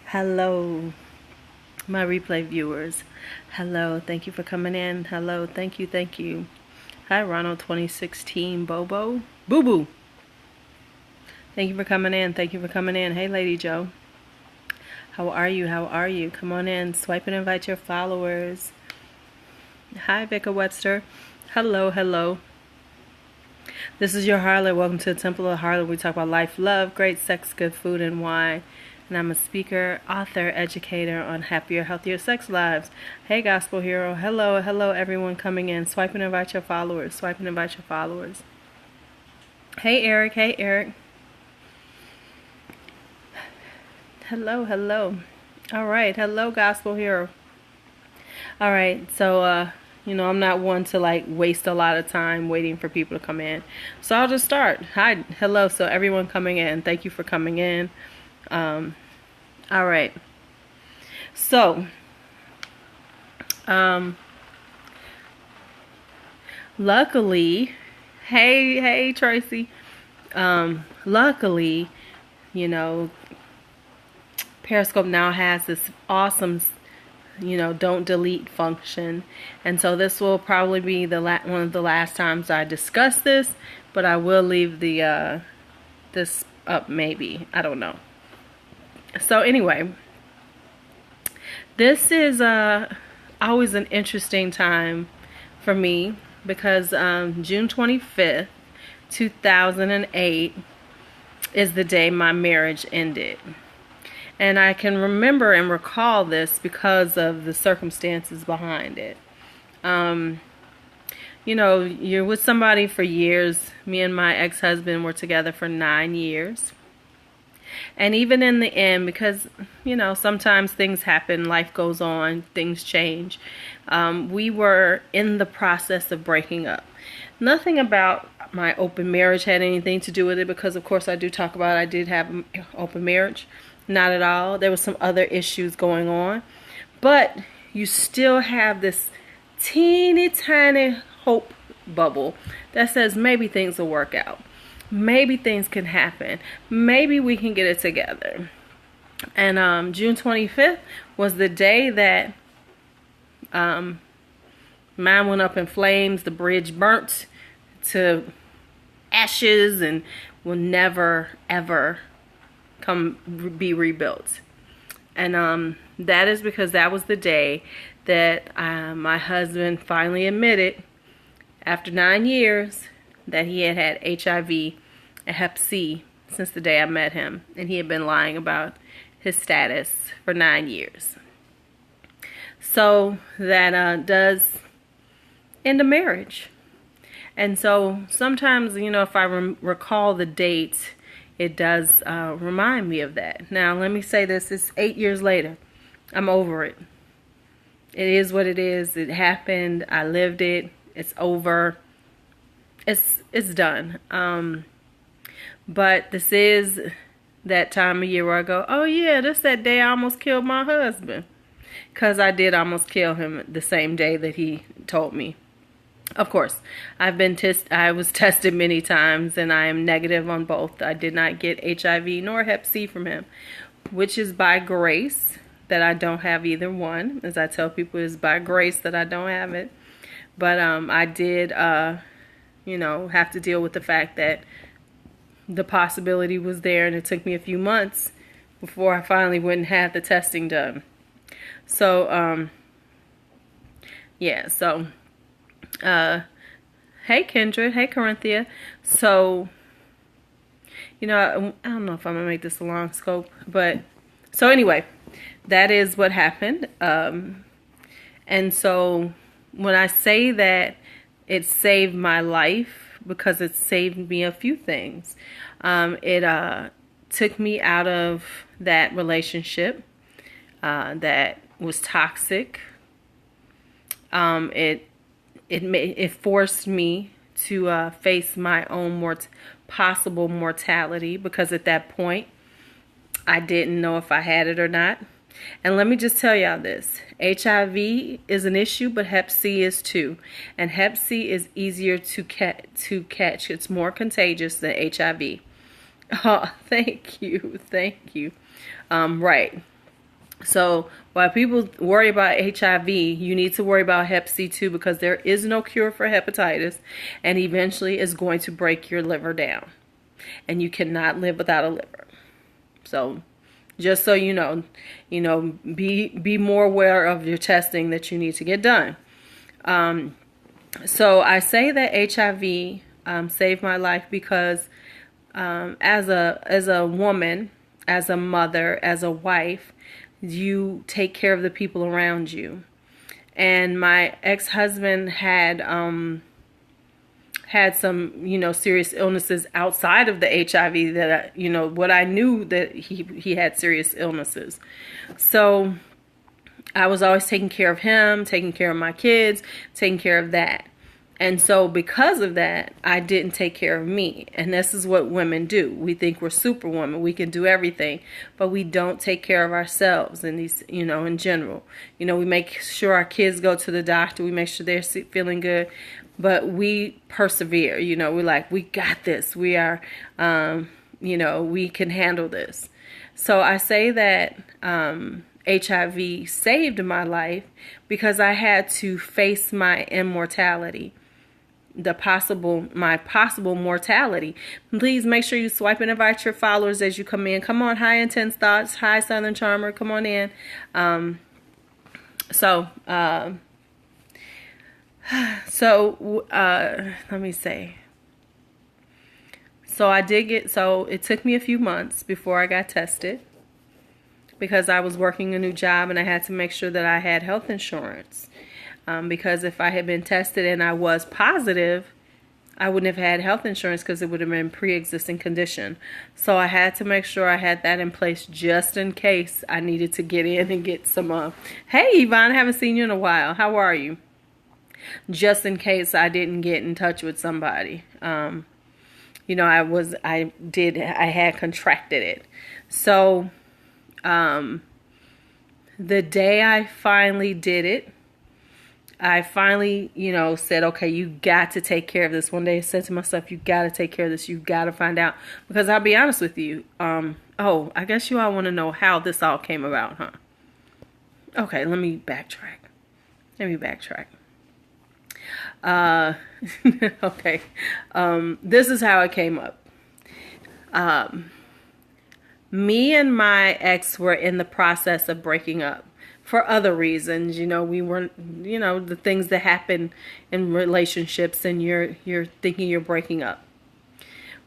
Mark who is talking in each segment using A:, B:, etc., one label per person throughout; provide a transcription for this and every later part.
A: Hello, my replay viewers. Hello, thank you for coming in. Hello, thank you. Hi, Ronald 2016 Bobo. Boo Boo. Thank you for coming in. Hey, Lady Joe. How are you? Come on in. Swipe and invite your followers. Hi, Vicka Webster. Hello. This is your harlot. Welcome to the Temple of Harlot. We talk about life, love, great sex, good food, and wine. And I'm a speaker, author, educator on happier, healthier sex lives. Hey, Gospel Hero. Hello, everyone coming in. Swipe and invite your followers. Hey, Eric. Hello. All right. Hello, Gospel Hero. All right. So, I'm not one to waste a lot of time waiting for people to come in. So I'll just start. Hello. So everyone coming in, thank you for coming in. All right. So, luckily, hey, Tracy. Luckily, Periscope now has this awesome, don't delete function. And so this will probably be one of the last times I discuss this, but I will leave the, this up maybe. I don't know. So anyway, this is always an interesting time for me because June 25th, 2008 is the day my marriage ended. And I can remember and recall this because of the circumstances behind it. You're with somebody for years. Me and my ex-husband were together for 9 years. And even in the end, because, sometimes things happen, life goes on, things change. We were in the process of breaking up. Nothing about my open marriage had anything to do with it because, of course, I do talk about I did have an open marriage. Not at all. There was some other issues going on. But you still have this teeny tiny hope bubble that says maybe things will work out. Maybe things can happen. Maybe we can get it together. And June 25th was the day that mine went up in flames. The bridge burnt to ashes and will never, ever be rebuilt. And that is because that was the day that my husband finally admitted, after 9 years, that he had HIV and Hep C since the day I met him. And he had been lying about his status for 9 years. So that does end a marriage. And so sometimes, if I recall the date, it does remind me of that. Now, let me say this. It's 8 years later. I'm over it. It is what it is. It happened. I lived it. It's over. It's done. But this is that time of year where I go, oh yeah, this that day I almost killed my husband. Because I did almost kill him the same day that he told me. Of course, I was tested many times and I am negative on both. I did not get HIV nor Hep C from him, which is by grace that I don't have either one. As I tell people, it's by grace that I don't have it. But I did have to deal with the fact that the possibility was there, and it took me a few months before I finally went and had the testing done. So, yeah, so, hey Kendra, hey Corinthia. So, I don't know if I'm gonna make this a long scope, but, so anyway, that is what happened. And so, when I say that it saved my life, because it saved me a few things. It took me out of that relationship that was toxic. It forced me to face my own possible mortality, because at that point I didn't know if I had it or not. And let me just tell y'all this. HIV is an issue, but Hep C is too. And Hep C is easier to catch. It's more contagious than HIV. Oh, thank you. Thank you. Right. So while people worry about HIV, you need to worry about Hep C too, because there is no cure for hepatitis, and eventually it's going to break your liver down, and you cannot live without a liver. So just so be more aware of your testing that you need to get done. So I say that HIV saved my life because as a woman, as a mother, as a wife, you take care of the people around you. And my ex-husband had some serious illnesses outside of the HIV that what I knew that he had serious illnesses. So I was always taking care of him, taking care of my kids, taking care of that. And so because of that, I didn't take care of me. And this is what women do. We think we're superwoman. We can do everything, but we don't take care of ourselves in these, in general. We make sure our kids go to the doctor. We make sure they're feeling good, but we persevere. We're like, we got this. We are, we can handle this. So I say that, HIV saved my life because I had to face my immortality, my possible mortality. Please make sure you swipe and invite your followers as you come in. Come on, Hi Intense Thoughts, Hi Southern Charmer, come on in. Let me say. So it took me a few months before I got tested, because I was working a new job and I had to make sure that I had health insurance. Because if I had been tested and I was positive, I wouldn't have had health insurance because it would have been pre-existing condition. So I had to make sure I had that in place just in case I needed to get in and get some. Hey, Yvonne, I haven't seen you in a while. How are you? Just in case I didn't get in touch with somebody. I had contracted it. So the day I finally did it, I finally, said, okay, you got to take care of this. One day I said to myself, you got to take care of this. You got to find out. Because I'll be honest with you. I guess you all want to know how this all came about, huh? Okay, let me backtrack. Okay. This is how it came up. Me and my ex were in the process of breaking up for other reasons. We weren't, the things that happen in relationships, and you're thinking you're breaking up.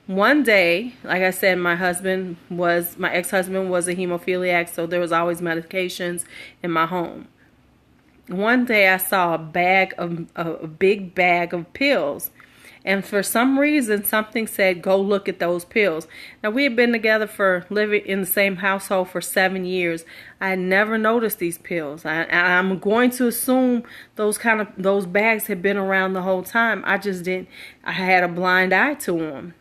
A: One day, like I said, my ex-husband was a hemophiliac, so there was always medications in my home. One day I saw a big bag of pills. And for some reason, something said, go look at those pills. Now, we had been together living in the same household for 7 years. I had never noticed these pills. I'm going to assume those bags had been around the whole time. I just didn't. I had a blind eye to them.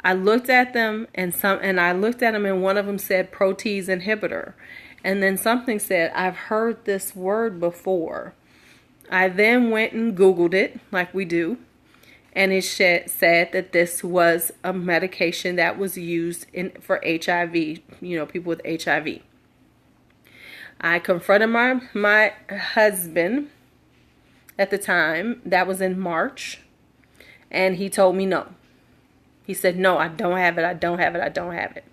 A: I looked at them, and one of them said protease inhibitor. And then something said, I've heard this word before. I then went and Googled it, like we do, and it said that this was a medication that was used for HIV, people with HIV. I confronted my husband at the time. That was in March, and he told me no. He said, no, I don't have it, I don't have it, I don't have it.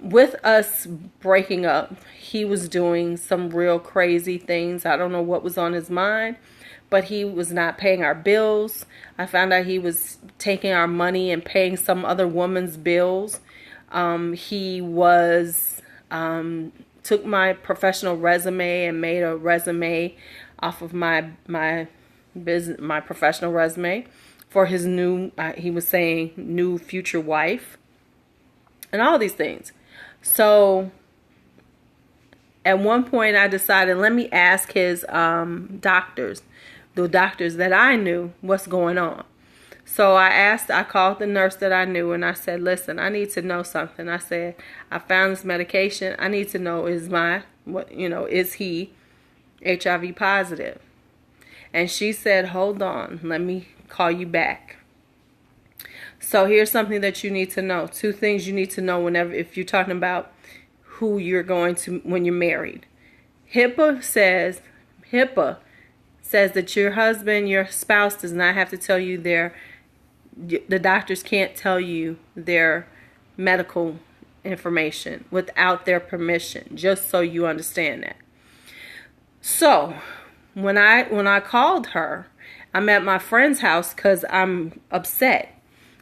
A: With us breaking up, he was doing some real crazy things. I don't know what was on his mind, but he was not paying our bills. I found out he was taking our money and paying some other woman's bills. He took my professional resume and made a resume off of my professional resume for his new, he was saying, new future wife. And all these things. So at one point I decided, let me ask his doctors, the doctors that I knew, what's going on. So I called the nurse that I knew, and I said, listen, I need to know something. I said, I found this medication. I need to know, is he HIV positive? And she said, hold on, let me call you back. So here's something that you need to know. Two things you need to know if you're talking about who you're going to when you're married. HIPAA says that your husband, your spouse does not have to tell you the doctors can't tell you their medical information without their permission, just so you understand that. So when I called her, I'm at my friend's house because I'm upset.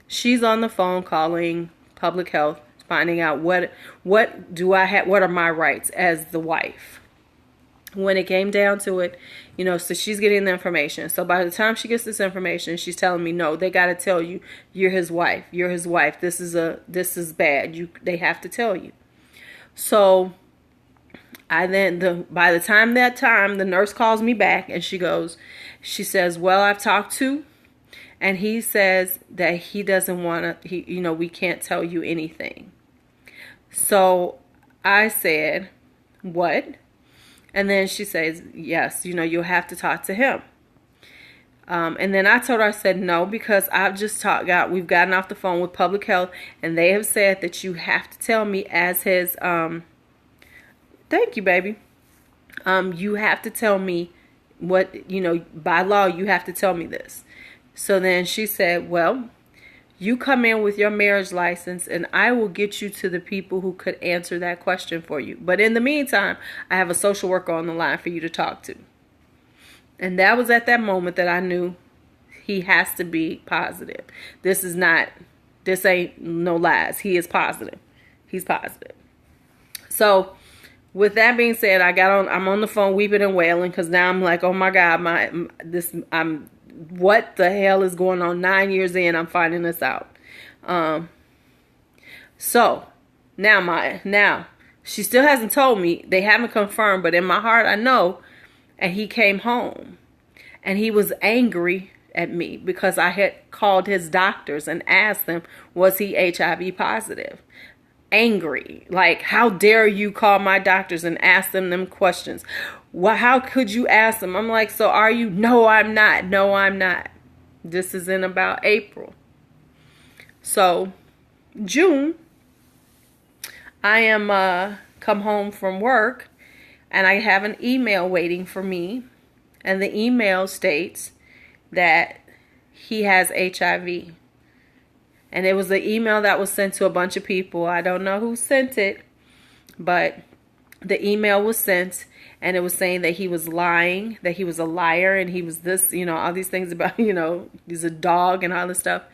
A: She's on the phone calling public health, finding out what are my rights as the wife. When it came down to it, so she's getting the information. So by the time she gets this information, she's telling me, no, they got to tell you, you're his wife. You're his wife. This is bad. They have to tell you. So by the time the nurse calls me back and she says, well, I've talked to, and he says that he doesn't want to, we can't tell you anything. So I said, what? And then she says, yes, you'll have to talk to him. And then I told her, I said, no, because I've just we've gotten off the phone with public health, and they have said that you have to tell me as his, thank you, baby. You have to tell me what, by law, you have to tell me this. So then she said, well, you come in with your marriage license and I will get you to the people who could answer that question for you. But in the meantime, I have a social worker on the line for you to talk to. And that was at that moment that I knew he has to be positive. This ain't no lies. He is positive. He's positive. So with that being said, I'm on the phone weeping and wailing because now I'm like, oh my God, what the hell is going on? 9 years in, I'm finding this out. So now she still hasn't told me. They haven't confirmed, but in my heart, I know. And he came home and he was angry at me because I had called his doctors and asked them, was he HIV positive? Angry. Like, how dare you call my doctors and ask them questions? Well, how could you ask them? I'm like, so are you? No, I'm not. No, I'm not. This is in about April. So June, I am come home from work and I have an email waiting for me. And the email states that he has HIV. And it was an email that was sent to a bunch of people. I don't know who sent it, but the email was sent and it was saying that he was lying, that he was a liar, and he was this, all these things about, he's a dog and all this stuff.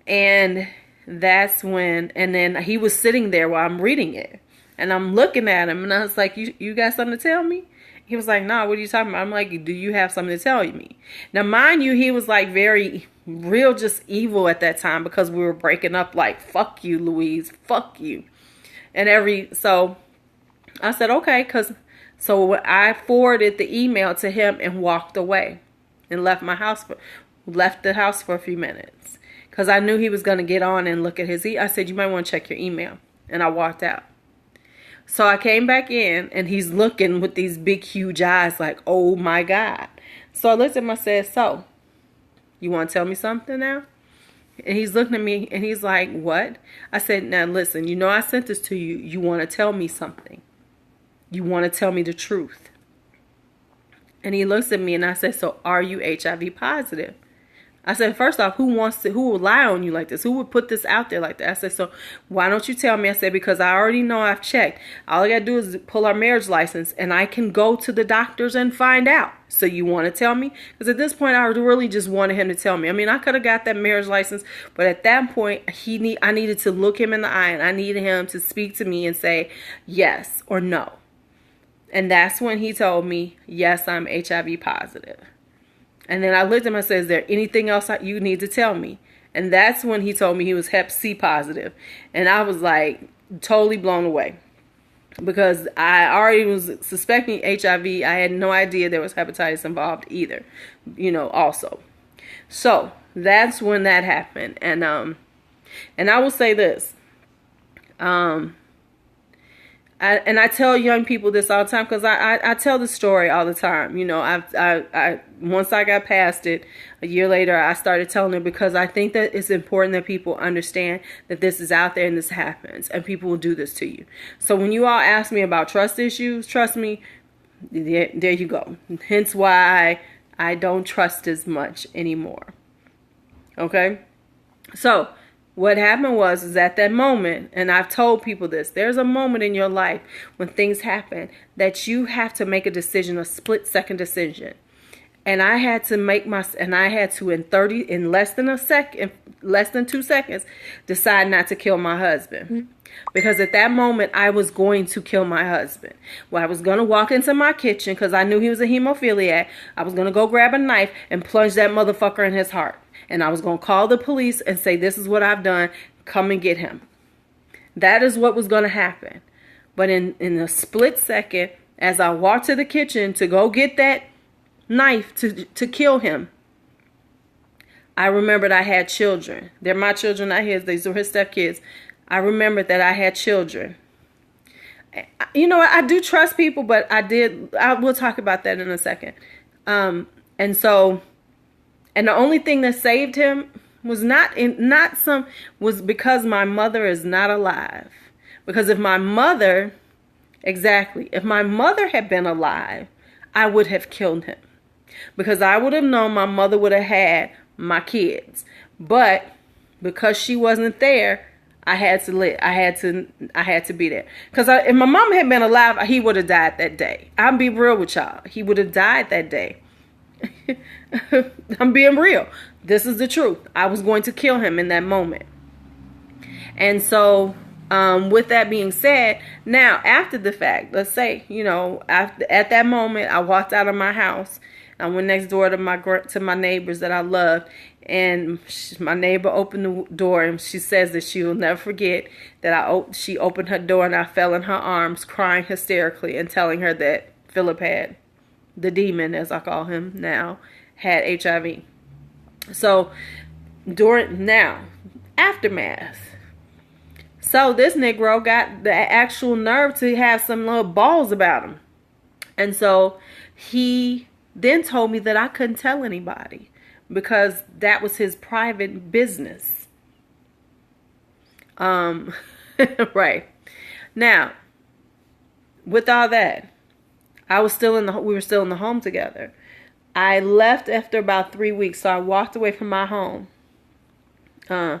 A: And that's when, and then he was sitting there while I'm reading it. And I'm looking at him and I was like, you got something to tell me? He was like, no, what are you talking about? I'm like, do you have something to tell me? Now, mind you, he was like real just evil at that time because we were breaking up, like, fuck you, Louise, fuck you. So I said, okay, so I forwarded the email to him and walked away and left the house for a few minutes because I knew he was going to get on and look at I said, you might want to check your email. And I walked out. So I came back in and he's looking with these big, huge eyes like, oh my God. So I looked at him, I said, so you want to tell me something now? And he's looking at me and he's like, what? I said, now listen, I sent this to you. You want to tell me something. You want to tell me the truth. And he looks at me and I said, so are you HIV positive? I said, first off, who would lie on you like this? Who would put this out there like that? I said, so why don't you tell me? I said, because I already know I've checked. All I got to do is pull our marriage license and I can go to the doctors and find out. So you want to tell me? Because at this point, I really just wanted him to tell me. I mean, I could have got that marriage license, but at that point, I needed to look him in the eye and I needed him to speak to me and say yes or no. And that's when he told me, yes, I'm HIV positive. And then I looked at him and said, is there anything else you need to tell me? And that's when he told me he was Hep C positive. And I was like totally blown away because I already was suspecting HIV. I had no idea there was hepatitis involved either, also. So that's when that happened. And I will say this. And I tell young people this all the time because I tell the story all the time. You know, I once I got past it, a year later, I started telling it because I think that it's important that people understand that this is out there and this happens and people will do this to you. So when you all ask me about trust issues, trust me, there you go. Hence why I don't trust as much anymore. Okay? So what happened is at that moment, and I've told people this, there's a moment in your life when things happen that you have to make a decision, a split-second decision. And I had to in less than 2 seconds, decide not to kill my husband. Because at that moment, I was going to kill my husband. Well, I was going to walk into my kitchen because I knew he was a hemophiliac. I was going to go grab a knife and plunge that motherfucker in his heart. And I was going to call the police and say, this is what I've done. Come and get him. That is what was going to happen. But in a split second, as I walked to the kitchen to go get that knife to kill him, I remembered I had children. They're my children, not his. These were his stepkids. I remembered that I had children. You know, I do trust people, but we'll talk about that in a second. And the only thing that saved him was was because my mother is not alive. Because if my mother had been alive, I would have killed him. Because I would have known my mother would have had my kids. But because she wasn't there, I had to live. I had to be there. Because if my mom had been alive, he would have died that day. I'll be real with y'all. He would have died that day. I'm being real. This is the truth. I was going to kill him in that moment. And so, with that being said, now after the fact, let's say, you know, at that moment, I walked out of my house. I went next door to my neighbors that I loved, and my neighbor opened the door, and she says that she will never forget that she opened her door and I fell in her arms, crying hysterically and telling her that Philip had, the demon as I call him now, had HIV. So aftermath. So this Negro got the actual nerve to have some little balls about him, and so he then told me that I couldn't tell anybody because that was his private business. Right. Now, with all that, we were still in the home together. I left after about 3 weeks, so I walked away from my home. Yeah,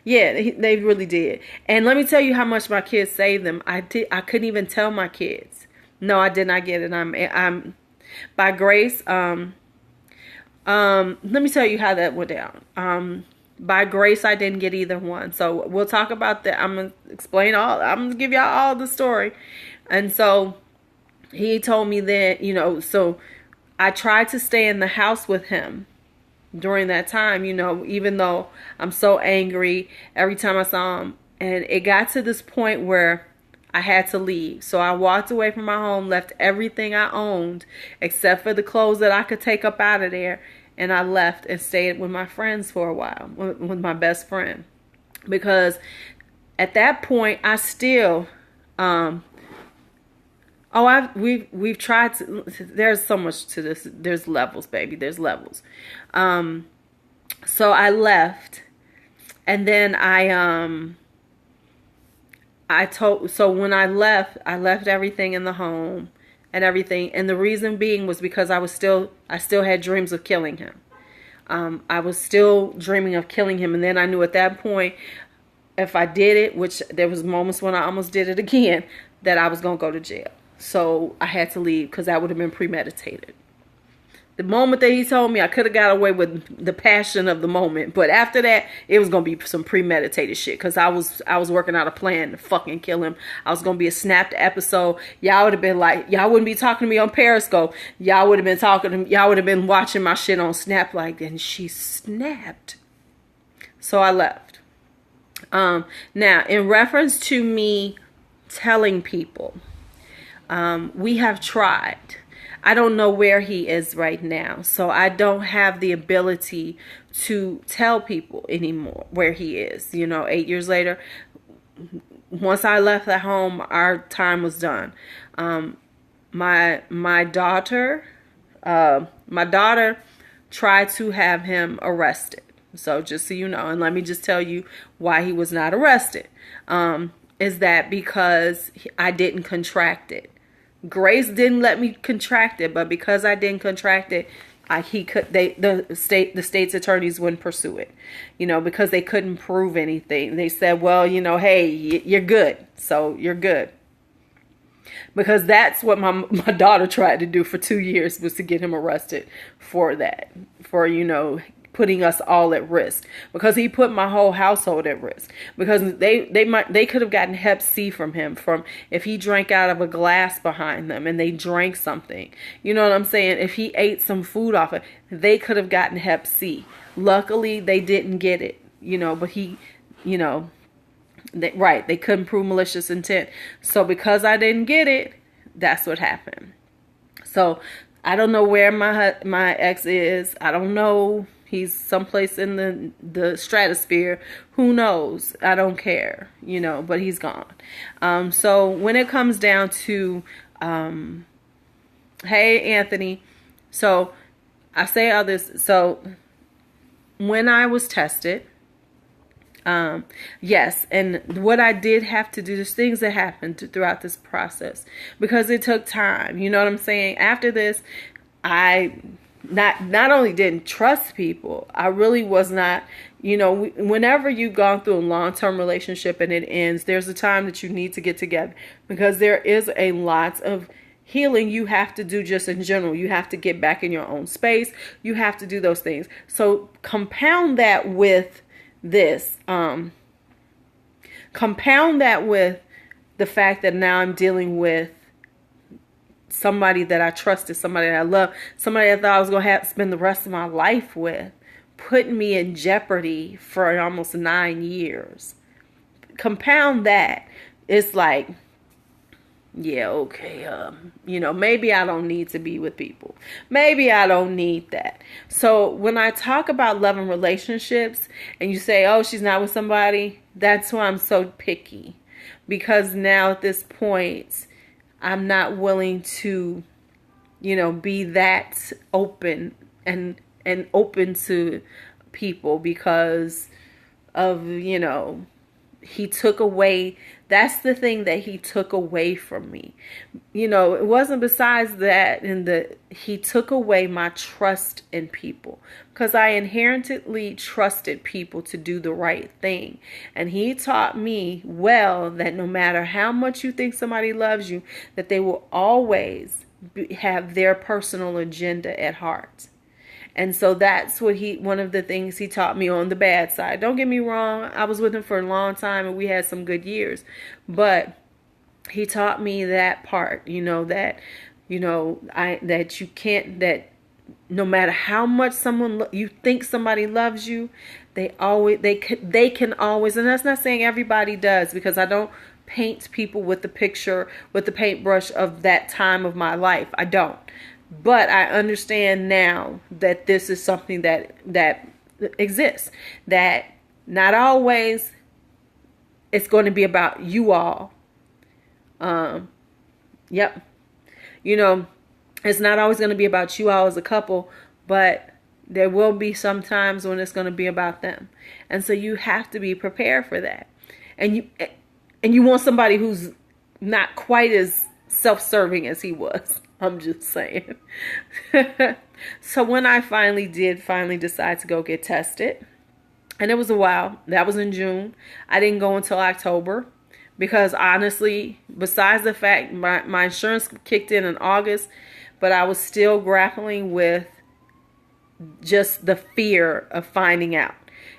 A: they really did. And let me tell you how much my kids saved them. I couldn't even tell my kids. No, I did not get it. I'm by grace. Let me tell you how that went down. By grace, I didn't get either one. So we'll talk about that. I'm gonna give y'all all the story. And so he told me that, you know, so I tried to stay in the house with him during that time, you know, even though I'm so angry every time I saw him. And it got to this point where I had to leave. So I walked away from my home, left everything I owned, except for the clothes that I could take up out of there. And I left and stayed with my friends for a while, with my best friend. Because at that point, I still, we've tried to, there's so much to this. There's levels, baby. There's levels. So I left, and then so when I left everything in the home and everything. And the reason being was because I still had dreams of killing him. I was still dreaming of killing him. And then I knew at that point, if I did it, which there was moments when I almost did it again, that I was going to go to jail. So I had to leave because that would have been premeditated. The moment that he told me, I could have got away with the passion of the moment. But after that, it was going to be some premeditated shit. Because I was working out a plan to fucking kill him. I was going to be a snapped episode. Y'all would have been like, y'all wouldn't be talking to me on Periscope. Y'all would have been watching my shit on Snap like, and she snapped. So I left. Now, in reference to me telling people, we have tried. I don't know where he is right now. So I don't have the ability to tell people anymore where he is. You know, 8 years later, once I left the home, our time was done. My daughter, my daughter tried to have him arrested. So just so you know, and let me just tell you why he was not arrested. Is that because I didn't contract it. Grace didn't let me contract it, but because I didn't contract it, the state's attorneys wouldn't pursue it, because they couldn't prove anything. They said, well, hey, you're good, so you're good. Because that's what my daughter tried to do for 2 years, was to get him arrested for that, for putting us all at risk, because he put my whole household at risk, because they could have gotten Hep C from him from if he drank out of a glass behind them and they drank something. You know what I'm saying? If he ate some food off it, they could have gotten Hep C. Luckily, they didn't get it. But he, they couldn't prove malicious intent. So because I didn't get it, that's what happened. So I don't know where my ex is. I don't know. He's someplace in the stratosphere. Who knows? I don't care, but he's gone. So when it comes down to, hey, Anthony. So I say all this. So when I was tested, yes, and what I did have to do, there's things that happened throughout this process, because it took time. You know what I'm saying? After this, I not only didn't trust people, I really was not, whenever you've gone through a long-term relationship and it ends, there's a time that you need to get together, because there is a lot of healing you have to do just in general. You have to get back in your own space. You have to do those things. So compound that with this, compound that with the fact that now I'm dealing with somebody that I trusted, somebody that I love, somebody I thought I was going to have to spend the rest of my life with, putting me in jeopardy for almost 9 years. Compound that. It's like, yeah, okay, maybe I don't need to be with people. Maybe I don't need that. So when I talk about love and relationships and you say, oh, she's not with somebody, that's why I'm so picky. Because now at this point, I'm not willing to, be that open and open to people, because of, he took away. That's the thing that he took away from me. It wasn't besides that, he took away my trust in people, because I inherently trusted people to do the right thing. And he taught me well that no matter how much you think somebody loves you, that they will always have their personal agenda at heart. And so that's one of the things he taught me on the bad side. Don't get me wrong. I was with him for a long time and we had some good years, but he taught me that part, that you can't, that no matter how much you think somebody loves you, they can always, and that's not saying everybody does, because I don't paint people with the paintbrush of that time of my life. I don't. But I understand now that this is something that exists. That not always it's going to be about you all. Yep. It's not always going to be about you all as a couple, but there will be some times when it's going to be about them. And so you have to be prepared for that. And you want somebody who's not quite as self-serving as he was. I'm just saying. So when I finally decide to go get tested, and it was a while, that was in June. I didn't go until October, because honestly, besides the fact my insurance kicked in August, but I was still grappling with just the fear of finding out.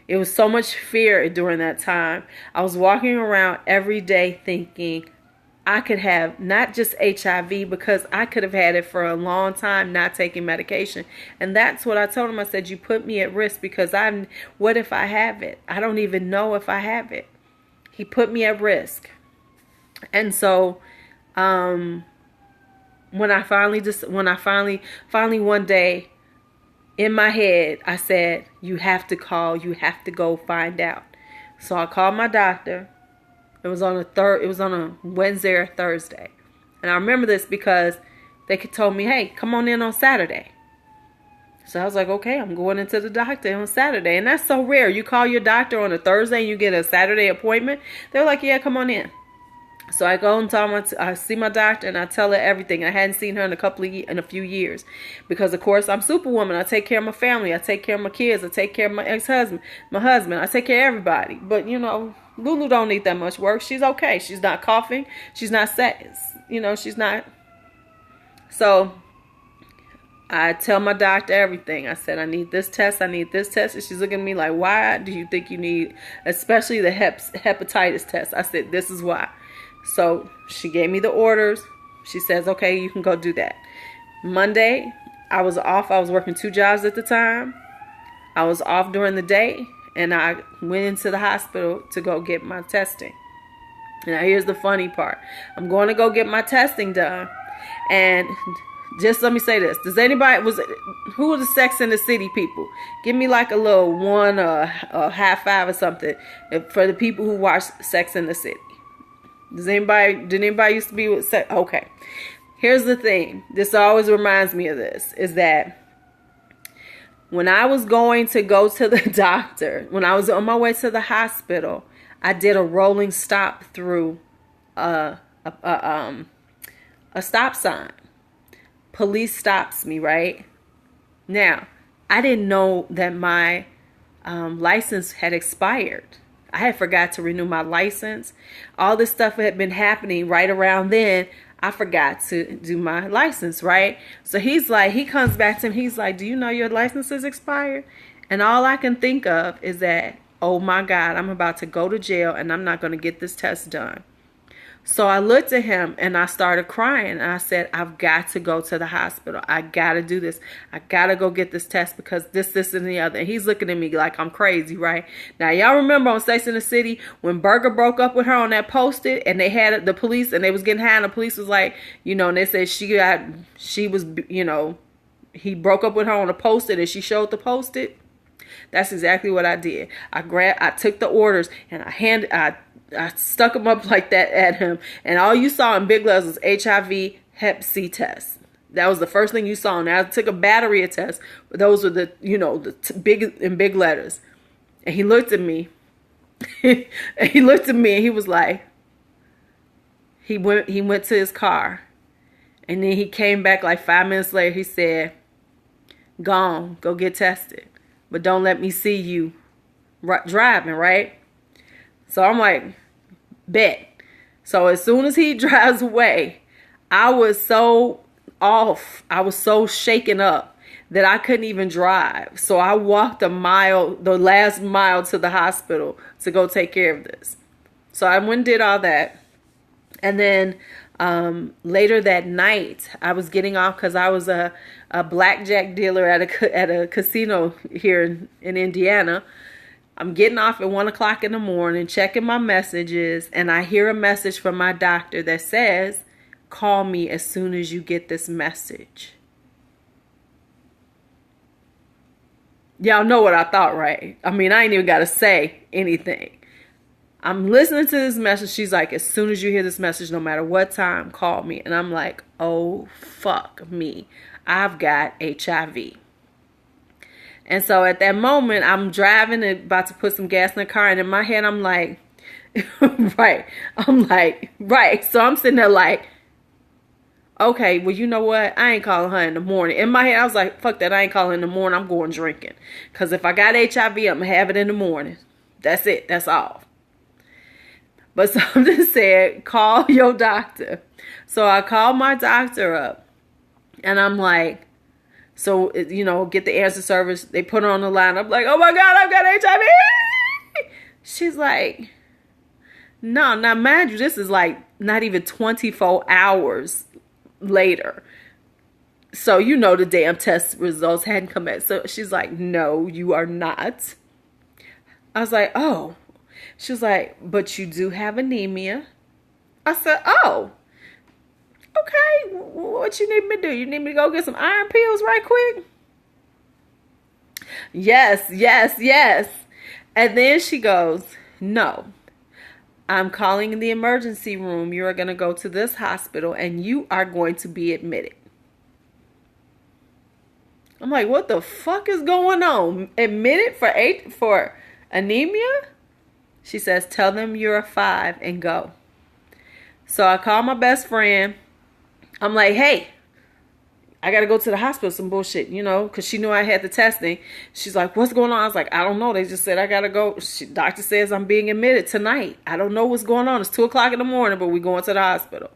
A: It was so much fear during that time. I was walking around every day thinking, I could have not just HIV, because I could have had it for a long time not taking medication. And that's what I told him. I said, you put me at risk, because what if I have it? I don't even know if I have it. He put me at risk. And so when I finally one day in my head, I said, you have to go find out. So I called my doctor. It was on a Wednesday or Thursday. And I remember this because they told me, hey, come on in on Saturday. So I was like, okay, I'm going into the doctor on Saturday. And that's so rare. You call your doctor on a Thursday and you get a Saturday appointment. They're like, yeah, come on in. So I go and I see my doctor and I tell her everything. I hadn't seen her in a few years, because of course I'm Superwoman. I take care of my family. I take care of my kids. I take care of my ex-husband, my husband. I take care of everybody. But Lulu don't need that much work. She's okay. She's not coughing. She's not sad. She's not. So I tell my doctor everything. I said, I need this test. I need this test. And she's looking at me like, why do you think you need, especially the hepatitis test? I said, this is why. So she gave me the orders. She says, okay, you can go do that. Monday, I was off. I was working 2 jobs at the time. I was off during the day, and I went into the hospital to go get my testing. Now, here's the funny part. I'm going to go get my testing done. And just let me say this. Who are the Sex and the City people? Give me like a little 1 or a half 5 or something for the people who watch Sex and the City. Did anybody used to be with sex? Okay. Here's the thing. This always reminds me of this, is that when I was going to go to the doctor, when I was on my way to the hospital, I did a rolling stop through a stop sign. Police stops me, right? Now, I didn't know that my license had expired. I had forgot to renew my license. All this stuff had been happening right around then. I forgot to do my license, right? So he comes back to him. He's like, do you know your license is expired? And all I can think of is that, oh my God, I'm about to go to jail and I'm not going to get this test done. So I looked at him and I started crying. And I said, I've got to go to the hospital. I got to do this. I got to go get this test because this, and the other. And he's looking at me like I'm crazy, right? Now, y'all remember on Sex and the City when Berger broke up with her on that Post-it, and they had the police and they was getting high, and the police was like, and they said he broke up with her on a Post-it and she showed the Post-it. That's exactly what I did. I took the orders and I stuck them up like that at him. And all you saw in big letters was HIV Hep C test. That was the first thing you saw. Now I took a battery of tests, but those were the big letters. And he looked at me. And he was like, he went to his car. And then he came back like 5 minutes later. He said, go get tested. But don't let me see you driving, right? So I'm like, bet. So as soon as he drives away, I was so off. I was so shaken up that I couldn't even drive. So I walked the last mile to the hospital to go take care of this. So I went and did all that. And then later that night, I was getting off because I was a blackjack dealer at a casino here in Indiana. I'm getting off at 1 o'clock in the morning, checking my messages, and I hear a message from my doctor that says, call me as soon as you get this message. Y'all know what I thought, right? I mean, I ain't even got to say anything. I'm listening to this message. She's like, as soon as you hear this message, no matter what time, call me. And I'm like, oh, fuck me. I've got HIV. And so at that moment, I'm driving and about to put some gas in the car. And in my head, I'm like, right. I'm like, right. So I'm sitting there like, okay, well, you know what? I ain't calling her in the morning. In my head, I was like, fuck that. I ain't calling in the morning. I'm going drinking. Because if I got HIV, I'm going to have it in the morning. That's it. That's all. But something said, call your doctor. So I called my doctor up. And I'm like, so, get the answer service. They put her on the line. I'm like, oh my God, I've got HIV. She's like, no, now mind you, this is like not even 24 hours later. So, the damn test results hadn't come back. So she's like, no, you are not. I was like, oh. She was like, but you do have anemia. I said, oh. Okay, what you need me to do? You need me to go get some iron pills right quick? Yes. And then she goes, no, I'm calling the emergency room. You are going to go to this hospital and you are going to be admitted. I'm like, what the fuck is going on? Admitted for anemia? She says, tell them you're a 5 and go. So I call my best friend. I'm like, hey, I got to go to the hospital, some bullshit, because she knew I had the testing. She's like, what's going on? I was like, I don't know. They just said I got to go. Doctor says I'm being admitted tonight. I don't know what's going on. It's 2 o'clock in the morning, but we're going to the hospital.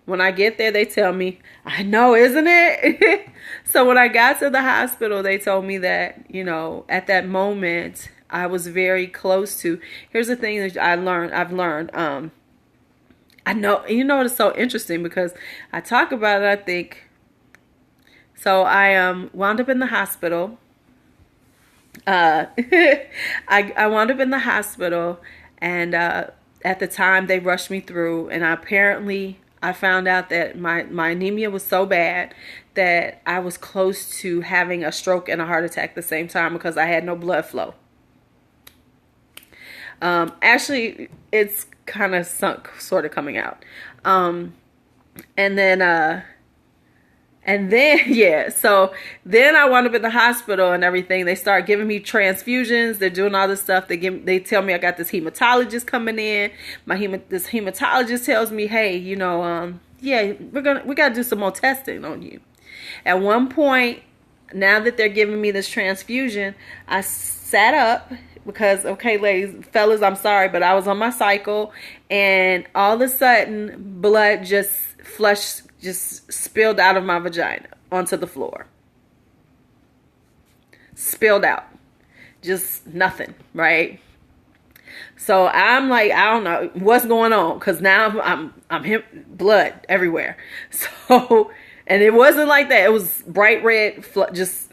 A: When I get there, they tell me, I know, isn't it? So when I got to the hospital, they told me that, at that moment, I was very close to. Here's the thing that I've learned. I know, it's so interesting because I talk about it, I think. So I wound up in the hospital. I wound up in the hospital, and at the time they rushed me through, and I found out that my anemia was so bad that I was close to having a stroke and a heart attack at the same time because I had no blood flow. Actually, it's kind of sort of coming out. And then, yeah, so then I wound up in the hospital and everything. They start giving me transfusions. They're doing all this stuff. They tell me I got this hematologist coming in. This hematologist tells me, hey, yeah, we got to do some more testing on you. At one point, now that they're giving me this transfusion, I sat up because, okay, ladies, fellas, I'm sorry, but I was on my cycle, and all of a sudden, blood just spilled out of my vagina onto the floor. Spilled out. Just nothing, right? So I'm like, I don't know what's going on, because now I'm blood everywhere. So, and it wasn't like that. It was bright red, just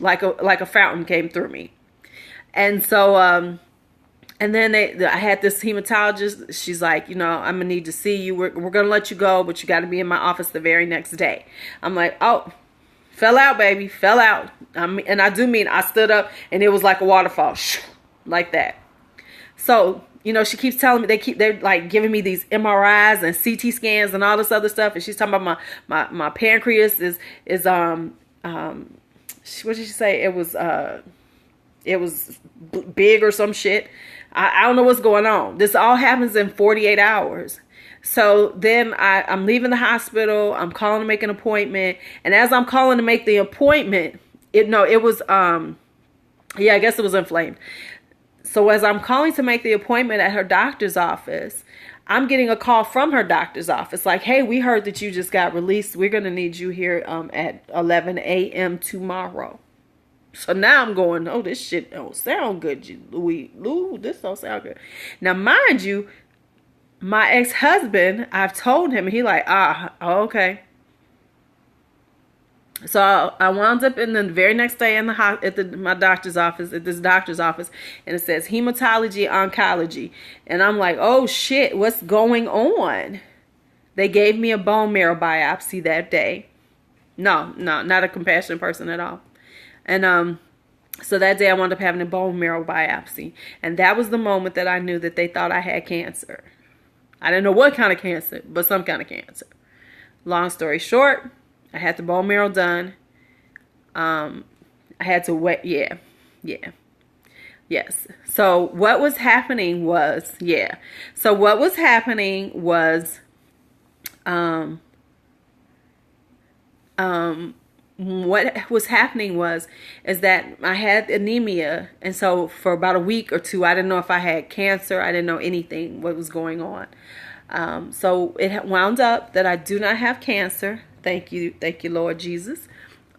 A: like a fountain came through me. And so, and then I had this hematologist. She's like, I'm going to need to see you. We're going to let you go, but you got to be in my office the very next day. I'm like, oh, fell out, baby. Fell out. And I do mean I stood up and it was like a waterfall. Like that. So, she keeps telling me, they're like giving me these MRIs and CT scans and all this other stuff. And she's talking about my pancreas is what did she say? It was big or some shit. I don't know what's going on. This all happens in 48 hours. So then I'm leaving the hospital. I'm calling to make an appointment. And as I'm calling to make the appointment, I guess it was inflamed. So as I'm calling to make the appointment at her doctor's office, I'm getting a call from her doctor's office. Like, hey, we heard that you just got released. We're going to need you here at 11 a.m. tomorrow. So now I'm going, oh, this shit don't sound good, Lou. This don't sound good. Now, mind you, my ex-husband, I've told him, and he like, okay. So I wound up in the very next day at my doctor's office, at this doctor's office, and it says hematology oncology. And I'm like, oh shit, what's going on? They gave me a bone marrow biopsy that day. No, not a compassionate person at all. And so that day I wound up having a bone marrow biopsy. And that was the moment that I knew that they thought I had cancer. I didn't know what kind of cancer, but some kind of cancer. Long story short, I had the bone marrow done. I had to wait. Yeah. Yes. So what was happening was, is that I had anemia, and so for about a week or two, I didn't know if I had cancer. I didn't know anything, what was going on. So it wound up that I do not have cancer. Thank you, Lord Jesus.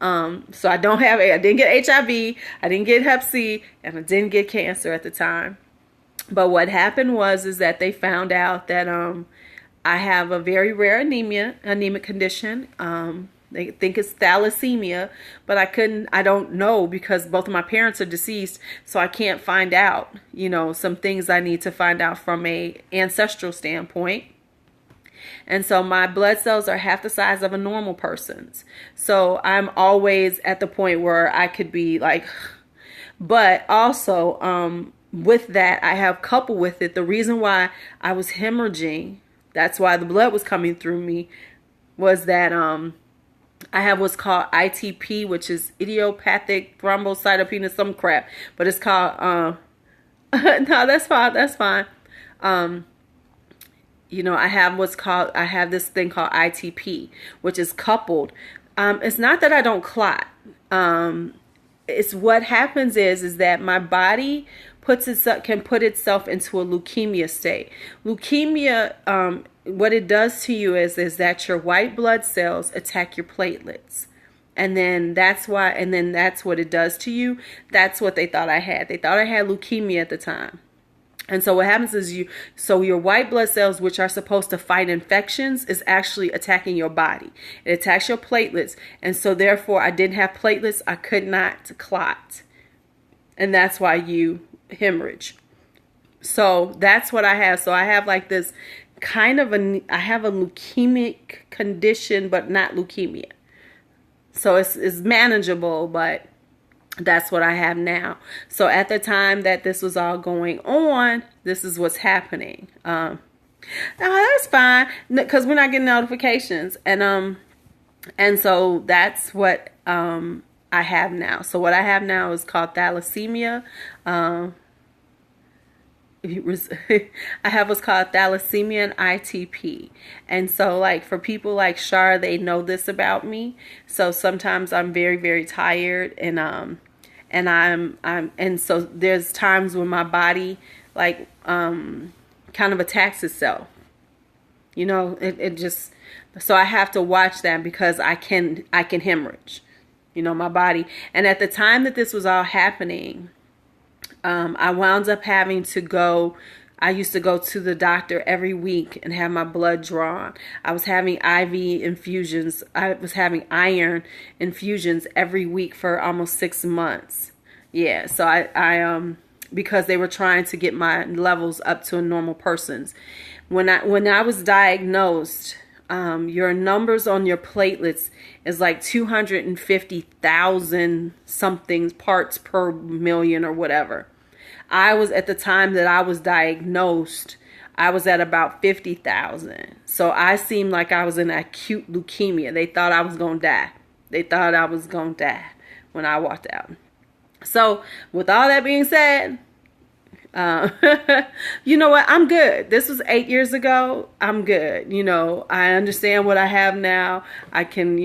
A: So I didn't get HIV, I didn't get Hep C, and I didn't get cancer at the time. But what happened is that they found out that I have a very rare anemic condition. They think it's thalassemia, but I don't know because both of my parents are deceased, so I can't find out, some things I need to find out from a ancestral standpoint. And so my blood cells are half the size of a normal person's. So I'm always at the point where I could be like, but also, with that, I have coupled with it, the reason why I was hemorrhaging, that's why the blood was coming through me, was that I have what's called ITP, which is idiopathic thrombocytopenia, some crap, but it's called no, that's fine, that's fine. I have this thing called ITP, which is coupled. It's not that I don't clot. It's what happens is that my body can put itself into a leukemia state. Leukemia, what it does to you is that your white blood cells attack your platelets. And then that's what it does to you. That's what they thought I had. They thought I had leukemia at the time. And so what happens is your white blood cells, which are supposed to fight infections, is actually attacking your body. It attacks your platelets. And so therefore I didn't have platelets. I could not clot. And that's why you hemorrhage. So that's what I have. So I have like this I have a leukemic condition, but not leukemia. So it's manageable, but that's what I have now. So at the time that this was all going on, this is what's happening. No, that's fine, because we're not getting notifications. And so that's what I have now. So what I have now is called thalassemia. I have what's called thalassemia and ITP. And so like for people like Shar, they know this about me. So sometimes I'm very, very tired, and so there's times when my body like kind of attacks itself. It just, so I have to watch that because I can hemorrhage, my body. And at the time that this was all happening, I wound up having to go. I used to go to the doctor every week and have my blood drawn. I was having IV infusions. I was having iron infusions every week for almost 6 months. Yeah, so I because they were trying to get my levels up to a normal person's. When I was diagnosed, your numbers on your platelets is like 250,000 something parts per million or whatever. I was, at the time that I was diagnosed, I was at about 50,000. So I seemed like I was in acute leukemia. They thought I was going to die. They thought I was going to die when I walked out. So with all that being said, you know what? I'm good. This was 8 years ago. I'm good. I understand what I have now. I can,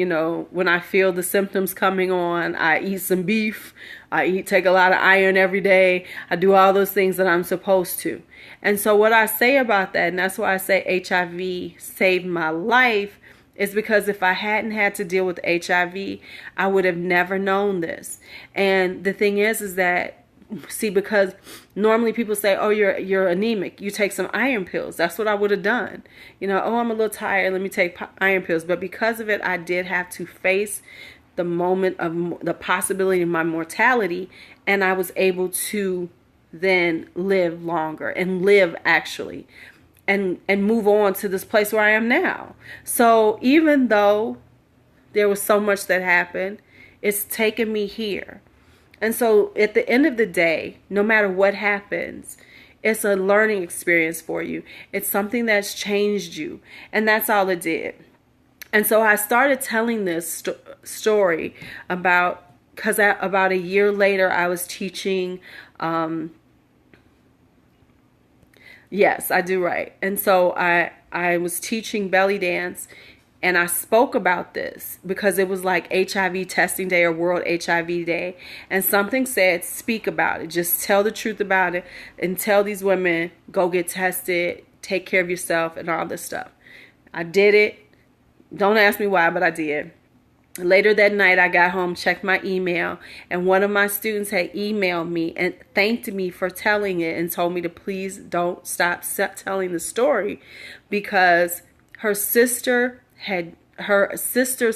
A: when I feel the symptoms coming on, I eat some beef. Take a lot of iron every day. I do all those things that I'm supposed to. And so what I say about that, and that's why I say HIV saved my life, is because if I hadn't had to deal with HIV, I would have never known this. And the thing is that, see, because normally people say, oh, you're anemic, you take some iron pills. That's what I would have done. Oh, I'm a little tired, let me take iron pills. But because of it, I did have to face the moment of the possibility of my mortality, and I was able to then live longer and live actually and move on to this place where I am now. So even though there was so much that happened, it's taken me here. And so at the end of the day, no matter what happens, it's a learning experience for you. It's something that's changed you. And that's all it did. And so I started telling this story because about a year later, I was teaching. Yes, I do right. And so I was teaching belly dance. And I spoke about this because it was like HIV testing day or World HIV Day. And something said, speak about it. Just tell the truth about it and tell these women, go get tested, take care of yourself and all this stuff. I did it. Don't ask me why, but I did. Later that night, I got home, checked my email, and one of my students had emailed me and thanked me for telling it and told me to please don't stop telling the story because her sister's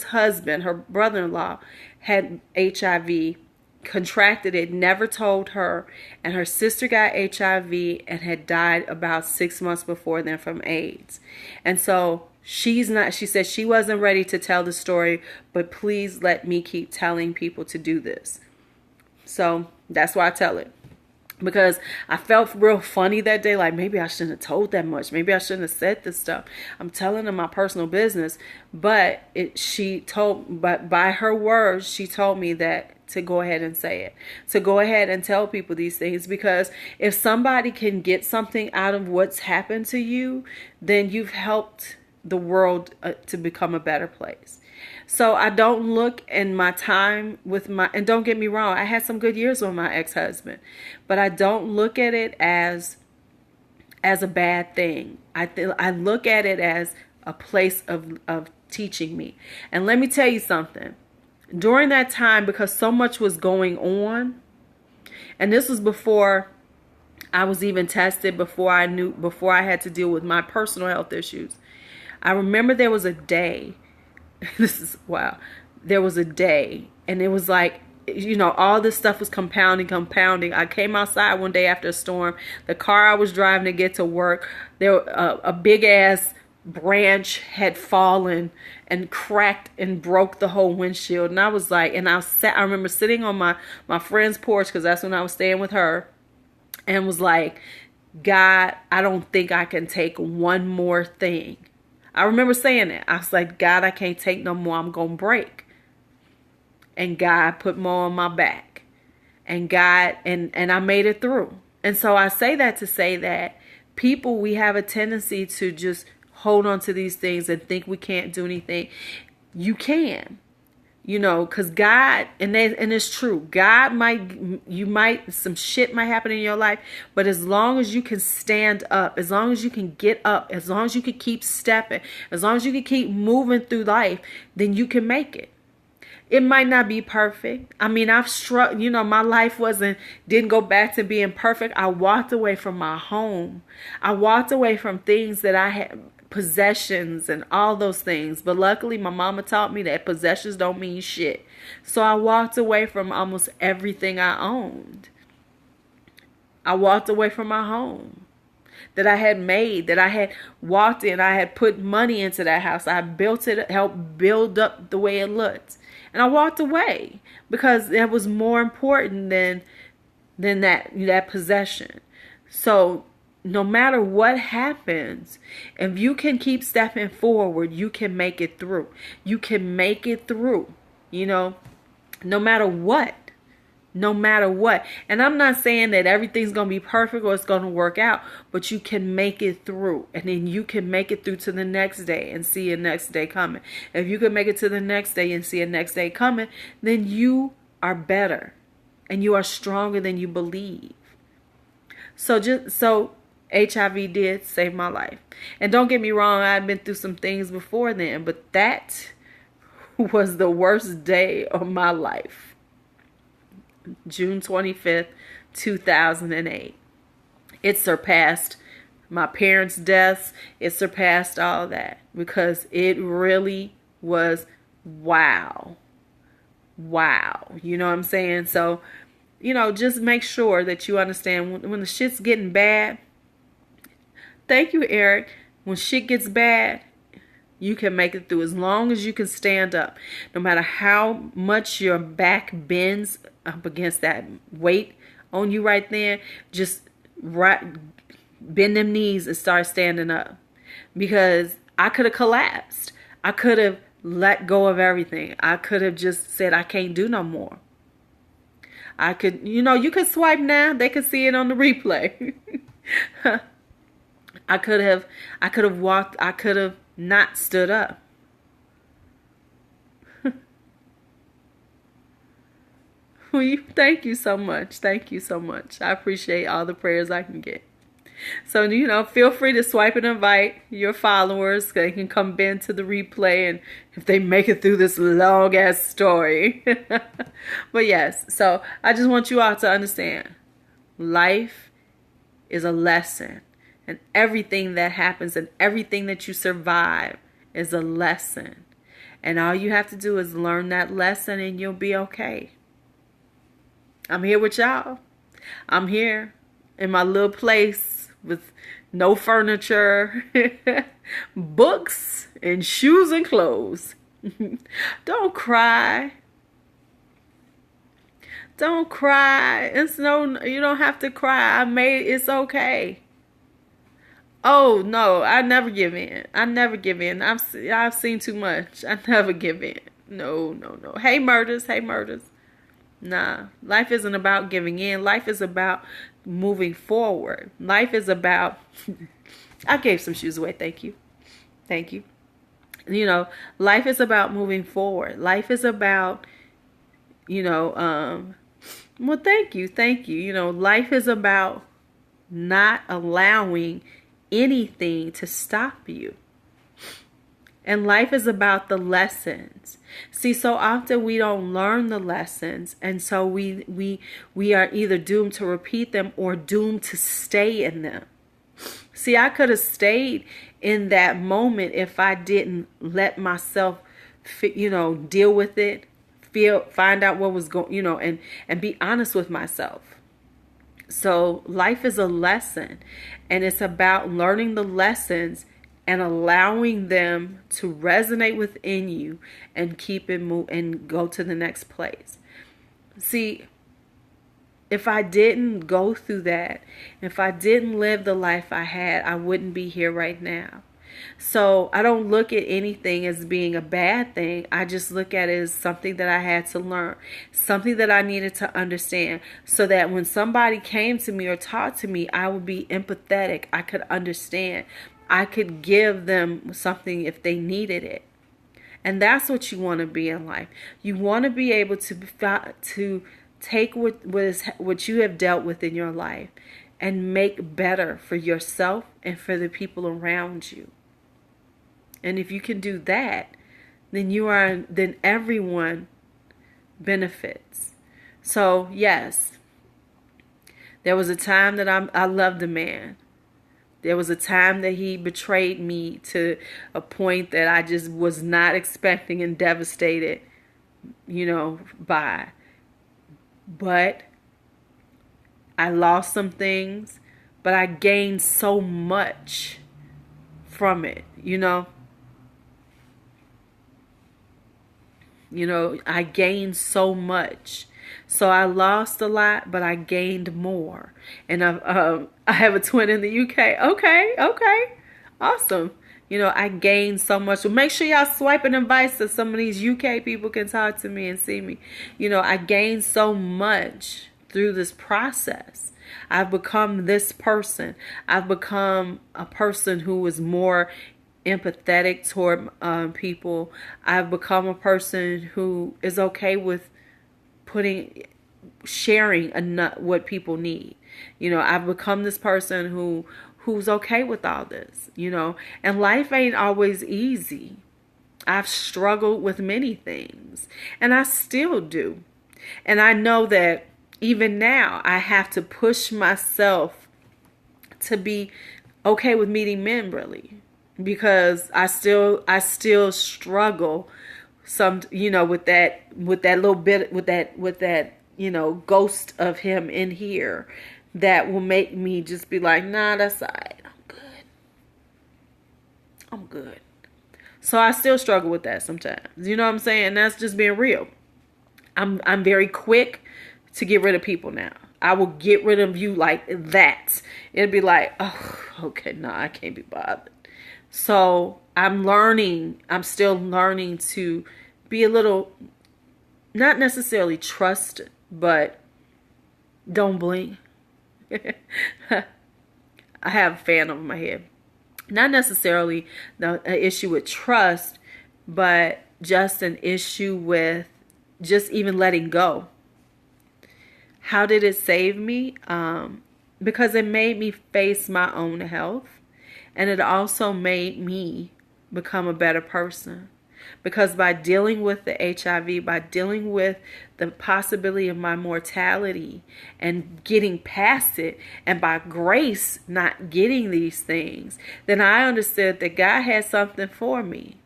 A: husband, her brother-in-law, had HIV, contracted it, never told her, and her sister got HIV and had died about 6 months before then from AIDS. And so she said she wasn't ready to tell the story, but please let me keep telling people to do this. So that's why I tell it. because I felt real funny that day. Like, maybe I shouldn't have told that much. Maybe I shouldn't have said this stuff. I'm telling them my personal business. But but by her words, she told me that to go ahead and say it, to go ahead and tell people these things, because if somebody can get something out of what's happened to you, then you've helped the world to become a better place. So I don't look in my time with and don't get me wrong, I had some good years with my ex-husband, but I don't look at it as a bad thing. I look at it as a place of teaching me. And let me tell you something. During that time, because so much was going on, and this was before I was even tested, before I had to deal with my personal health issues. I remember there was a day. This is wow. There was a day, and it was like, all this stuff was compounding. I came outside one day after a storm. The car I was driving to get to work, a big ass branch had fallen and cracked and broke the whole windshield. And I was like, I remember sitting on my friend's porch, because that's when I was staying with her, and was like, God, I don't think I can take one more thing. I remember saying that. I was like, God, I can't take no more. I'm going to break. And God put more on my back. And God, and I made it through. And so I say that to say that people, we have a tendency to just hold on to these things and think we can't do anything. You can. Because God, and it's true, God some shit might happen in your life, but as long as you can stand up, as long as you can get up, as long as you can keep stepping, as long as you can keep moving through life, then you can make it. It might not be perfect. I mean, I've struck, my life didn't go back to being perfect. I walked away from my home. I walked away from things that I had, possessions and all those things. But luckily, my mama taught me that possessions don't mean shit. So I walked away from almost everything I owned. I walked away from my home that I had made, that I had walked in. I had put money into that house. I built it, helped build up the way it looked. And I walked away because that was more important than that possession. So no matter what happens, if you can keep stepping forward, you can make it through. You can make it through, no matter what. No matter what. And I'm not saying that everything's going to be perfect or it's going to work out, but you can make it through. And then you can make it through to the next day and see a next day coming. If you can make it to the next day and see a next day coming, then you are better and you are stronger than you believe. So HIV did save my life. And don't get me wrong, I've been through some things before then, but that was the worst day of my life. June 25th, 2008. It surpassed my parents' deaths. It surpassed all that because it really was wow. Wow. You know what I'm saying? So, just make sure that you understand when the shit's getting bad. Thank you, Eric. When shit gets bad, you can make it through as long as you can stand up. No matter how much your back bends up against that weight on you right there, just bend them knees and start standing up. Because I could have collapsed. I could have let go of everything. I could have just said, I can't do no more. I could, you could swipe now. They could see it on the replay. I could have walked. I could have not stood up. Well, thank you so much. Thank you so much. I appreciate all the prayers I can get. So, feel free to swipe and invite your followers. They can come in to the replay and if they make it through this long ass story. But yes, so I just want you all to understand life is a lesson. And everything that happens and everything that you survive is a lesson. And all you have to do is learn that lesson and you'll be okay. I'm here with y'all. I'm here in my little place with no furniture, books, and shoes and clothes. Don't cry. Don't cry. It's no, you don't have to cry. It's okay. Oh no, I never give in. I never give in. I've seen too much. I never give in. No, no, no. Hey murders, hey murders. Nah, life isn't about giving in. Life is about moving forward. Life is about. I gave some shoes away. Thank you. Thank you. Life is about moving forward. Life is about, well, thank you. Thank you. Life is about not allowing anything to stop you. And life is about the lessons. See, so often we don't learn the lessons, and so we are either doomed to repeat them or doomed to stay in them. See, I could have stayed in that moment if I didn't let myself, deal with it, find out what was going, and be honest with myself. So life is a lesson, and it's about learning the lessons and allowing them to resonate within you and keep it move and go to the next place. See, if I didn't go through that, if I didn't live the life I had, I wouldn't be here right now. So I don't look at anything as being a bad thing. I just look at it as something that I had to learn, something that I needed to understand, so that when somebody came to me or talked to me, I would be empathetic. I could understand. I could give them something if they needed it. And that's what you want to be in life. You want to be able to take what you have dealt with in your life and make better for yourself and for the people around you. And if you can do that, then everyone benefits. So yes, there was a time that I loved a man. There was a time that he betrayed me to a point that I just was not expecting and devastated, by. But I lost some things, but I gained so much from it, I gained so much. So I lost a lot, but I gained more. And I have a twin in the UK. Okay. Awesome. I gained so much. So make sure y'all swipe and invite so some of these UK people can talk to me and see me. I gained so much through this process. I've become this person. I've become a person who is more empathetic toward people. I've become a person who is okay with sharing what people need. I've become this person who's okay with all this, and life ain't always easy. I've struggled with many things, and I still do. And I know that even now I have to push myself to be okay with meeting men, really, because I still struggle some, with that little bit, with that ghost of him in here that will make me just be like, nah, that's all right. I'm good. So I still struggle with that sometimes. You know what I'm saying? That's just being real. I'm very quick to get rid of people now. I will get rid of you like that. It'd be like, oh, okay, no, I can't be bothered. So I'm still learning to be a little, not necessarily trust, but don't blink. I have a fan over my head. Not necessarily an issue with trust, but just an issue with just even letting go. How did it save me? Because it made me face my own health, and it also made me become a better person. Because by dealing with the HIV, by dealing with the possibility of my mortality and getting past it, and by grace not getting these things, then I understood that God had something for me.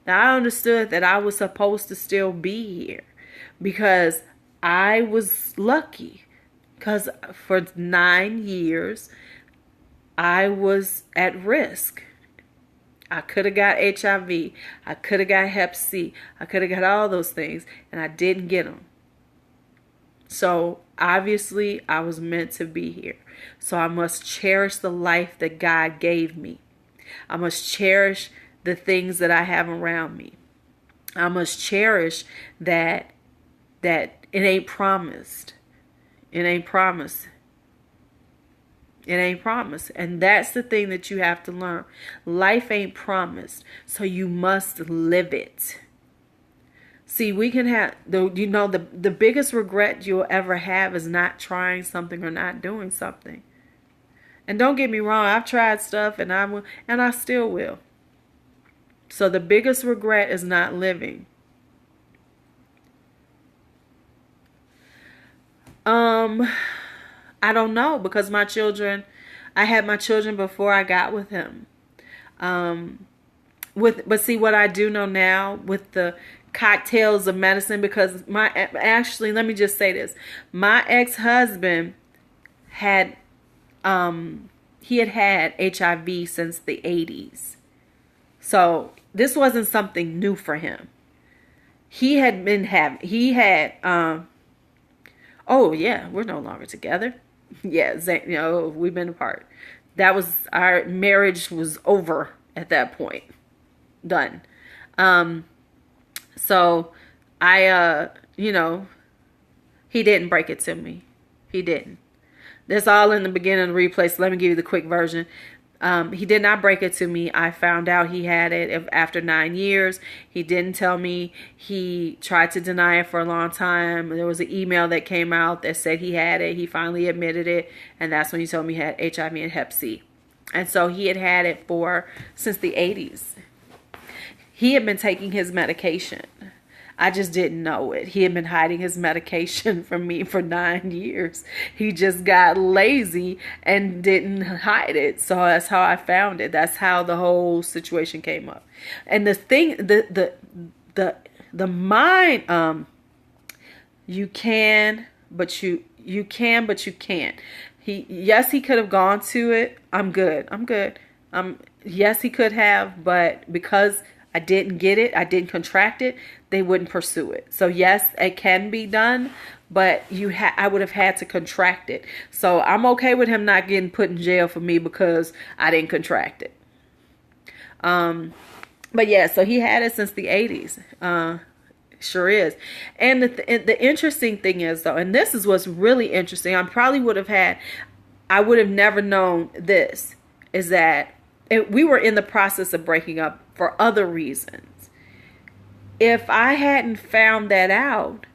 A: I understood that I was supposed to still be here because I was lucky. Because for 9 years, I was at risk. I could have got HIV. I could have got Hep C. I could have got all those things, and I didn't get them. So obviously I was meant to be here. So I must cherish the life that God gave me. I must cherish the things that I have around me. I must cherish that it ain't promised. It ain't promised. It ain't promised. And that's the thing that you have to learn. Life ain't promised. So you must live it. See, we can have the biggest regret you'll ever have is not trying something or not doing something. And don't get me wrong, I've tried stuff and I still will. So the biggest regret is not living. I don't know, because I had my children before I got with him. But see, what I do know now with the cocktails of medicine, because let me just say this. My ex-husband had had HIV since the 80s. So this wasn't something new for him. Oh yeah, we're no longer together. Yeah, we've been apart. Our marriage was over at that point. Done. So he didn't break it to me. He didn't. That's all in the beginning of the replay, so let me give you the quick version. He did not break it to me. I found out he had it after 9 years. He didn't tell me. He tried to deny it for a long time. There was an email that came out that said he had it. He finally admitted it, and that's when he told me he had HIV and Hep C. And so he had it since the 80s. He had been taking his medication. I just didn't know it. He had been hiding his medication from me for 9 years. He just got lazy and didn't hide it. So that's how I found it. That's how the whole situation came up. And the thing, the mind, you can, but you can't. He could have gone to it. I'm good. Yes, he could have, but because I didn't get it, I didn't contract it, they wouldn't pursue it. So yes, it can be done, but I would have had to contract it. So I'm okay with him not getting put in jail for me because I didn't contract it. But yeah, so he had it since the 80s. Sure is. And the interesting thing is, though, and this is what's really interesting, I would have never known this, is that we were in the process of breaking up for other reasons. If I hadn't found that out,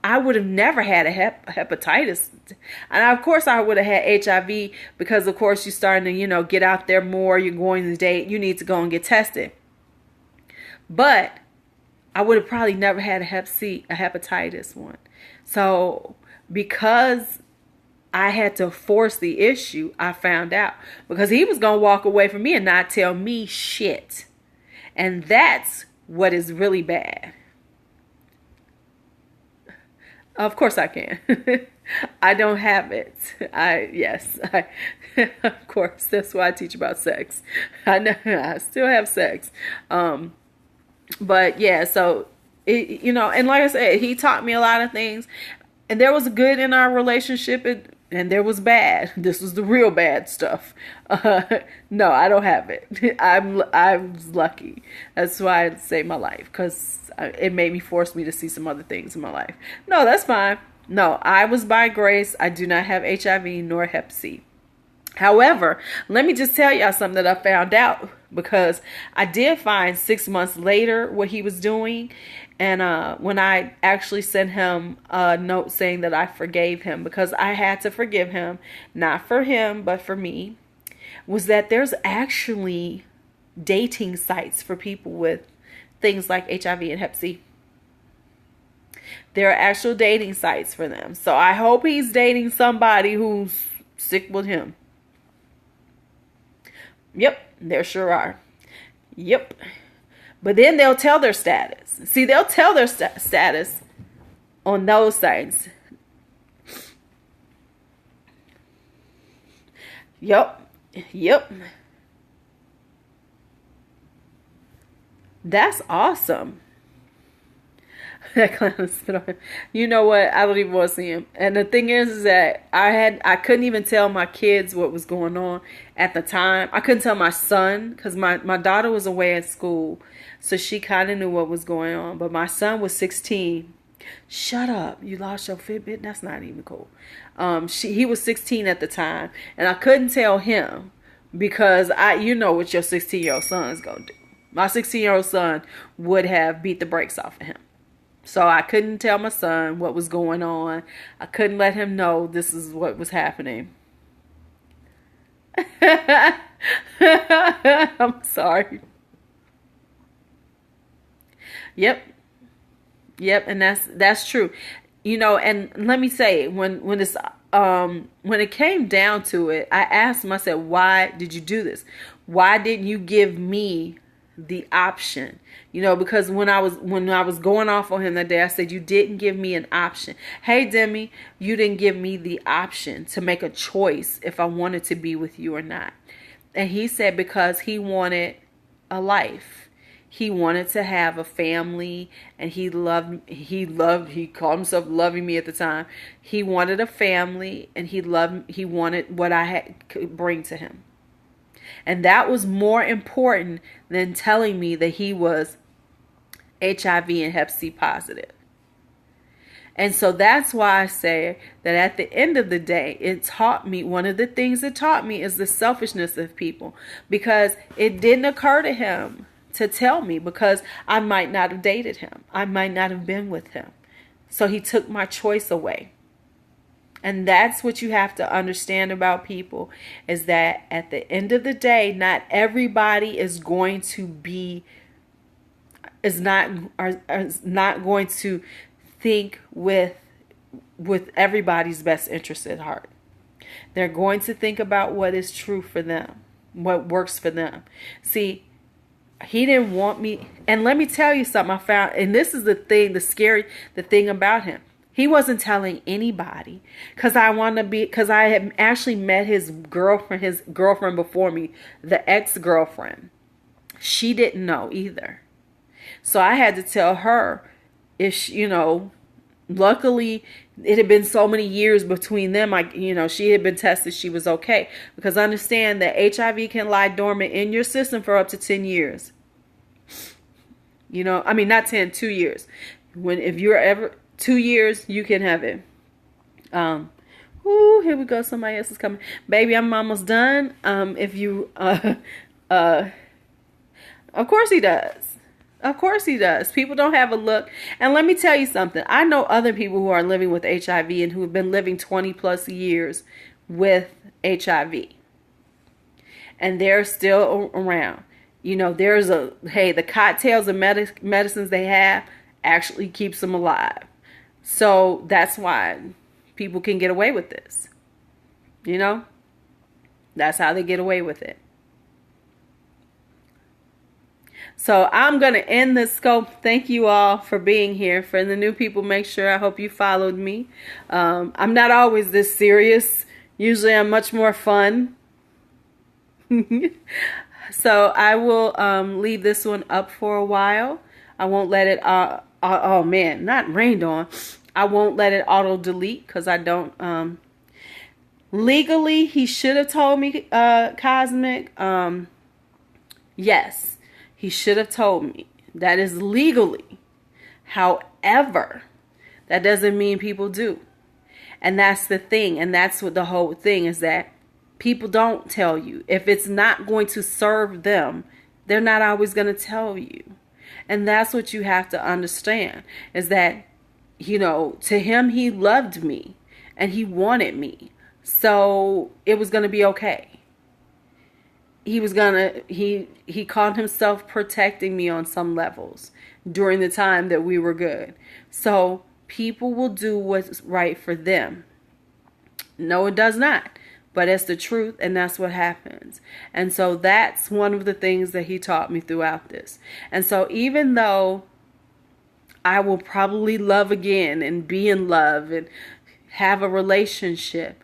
A: I would have never had a hepatitis. And of course I would have had HIV, because of course you're starting to, get out there more, you're going to date, you need to go and get tested. But I would have probably never had a hepatitis one. So because I had to force the issue, I found out, because he was going to walk away from me and not tell me shit. And that's what is really bad. Of course I can. I don't have it. Of course, that's why I teach about sex. I know I still have sex. But yeah, so and like I said, he taught me a lot of things, and there was good in our relationship, and there was bad. This was the real bad stuff. No, I don't have it. I was lucky. That's why I saved my life, because it made me force me to see some other things in my life. No, that's fine. No, I was by grace. I do not have HIV nor Hep C. However, let me just tell y'all something that I found out, because I did find 6 months later what he was doing. And when I actually sent him a note saying that I forgave him, because I had to forgive him, not for him, but for me, was that there's actually dating sites for people with things like HIV and Hep C. There are actual dating sites for them. So I hope he's dating somebody who's sick with him. Yep, there sure are. Yep. But then they'll tell their status. See, they'll tell their status on those sites. Yep. That's awesome. That clown spit on him. You know what? I don't even want to see him. And the thing is that I couldn't even tell my kids what was going on at the time. I couldn't tell my son because my daughter was away at school, so she kind of knew what was going on. But my son was 16. Shut up! You lost your Fitbit. That's not even cool. He was 16 at the time, and I couldn't tell him because you know what your 16-year-old son's gonna do. My 16-year-old son would have beat the brakes off of him. So I couldn't tell my son what was going on. I couldn't let him know this is what was happening. I'm sorry. Yep. Yep, and that's true. You know, and let me say, when it came down to it, I asked him, I said, why did you do this? Why didn't you give me the option? You know, because when I was going off on him that day, I said, you didn't give me an option. Hey, Demi, you didn't give me the option to make a choice if I wanted to be with you or not. And he said because he wanted a life. He wanted to have a family, and he called himself loving me at the time. He wanted a family, and he wanted what I could bring to him. And that was more important than telling me that he was HIV and Hep C positive. And so that's why I say that at the end of the day, it taught me, one of the things it taught me is the selfishness of people, because it didn't occur to him to tell me, because I might not have dated him. I might not have been with him. So he took my choice away. And that's what you have to understand about people, is that at the end of the day, not everybody is going to not going to think with everybody's best interest at heart. They're going to think about what is true for them, what works for them. See, he didn't want me. And let me tell you something I found. And this is the thing about him. He wasn't telling anybody because I had actually met his girlfriend before me, the ex-girlfriend. She didn't know either. So I had to tell her luckily it had been so many years between them. She had been tested. She was okay. Because understand that HIV can lie dormant in your system for up to 10 years. Not 10, 2 years. If you're ever 2 years, you can have it. Here we go. Somebody else is coming. Baby, I'm almost done. Of course he does. Of course he does. People don't have a look. And let me tell you something. I know other people who are living with HIV and who have been living 20 plus years with HIV. And they're still around. The cocktails of medicines they have actually keeps them alive. So that's why people can get away with this. That's how they get away with it. So I'm going to end this scope. Thank you all for being here. For the new people, make sure, I hope you followed me. I'm not always this serious. Usually I'm much more fun. So I will leave this one up for a while. I won't let it, not rained on. I won't let it auto delete because I don't, legally he should have told me, Cosmic. Yes. He should have told me. That is legally. However, that doesn't mean people do. And that's the thing. And that's what the whole thing is, that people don't tell you. If it's not going to serve them, they're not always going to tell you. And that's what you have to understand, is that, to him, he loved me and he wanted me. So it was going to be okay. He called himself protecting me on some levels during the time that we were good. So people will do what's right for them. No, it does not. But it's the truth, and that's what happens. And so that's one of the things that he taught me throughout this. And so even though I will probably love again and be in love and have a relationship,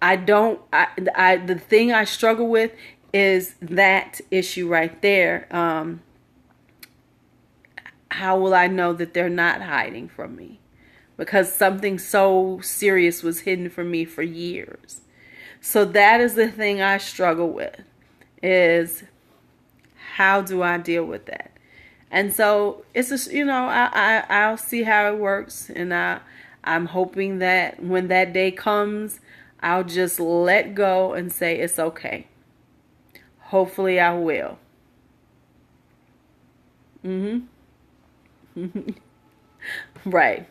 A: the thing I struggle with is that issue right there. how will I know that they're not hiding from me? Because something so serious was hidden from me for years. So that is the thing I struggle with, is how do I deal with that? And so it's just, I'll see how it works. And I'm hoping that when that day comes, I'll just let go and say it's okay. Hopefully I will. Right.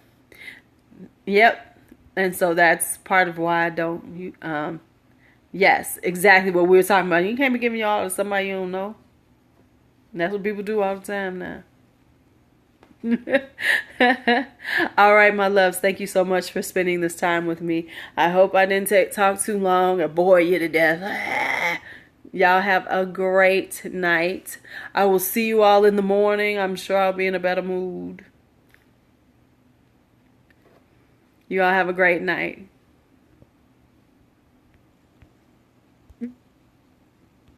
A: Yep. And so that's part of why I don't, yes, exactly what we were talking about. You can't be giving y'all to somebody you don't know. And that's what people do all the time now. All right, my loves. Thank you so much for spending this time with me. I hope I didn't talk too long or bore you to death. Y'all have a great night. I will see you all in the morning. I'm sure I'll be in a better mood. You all have a great night.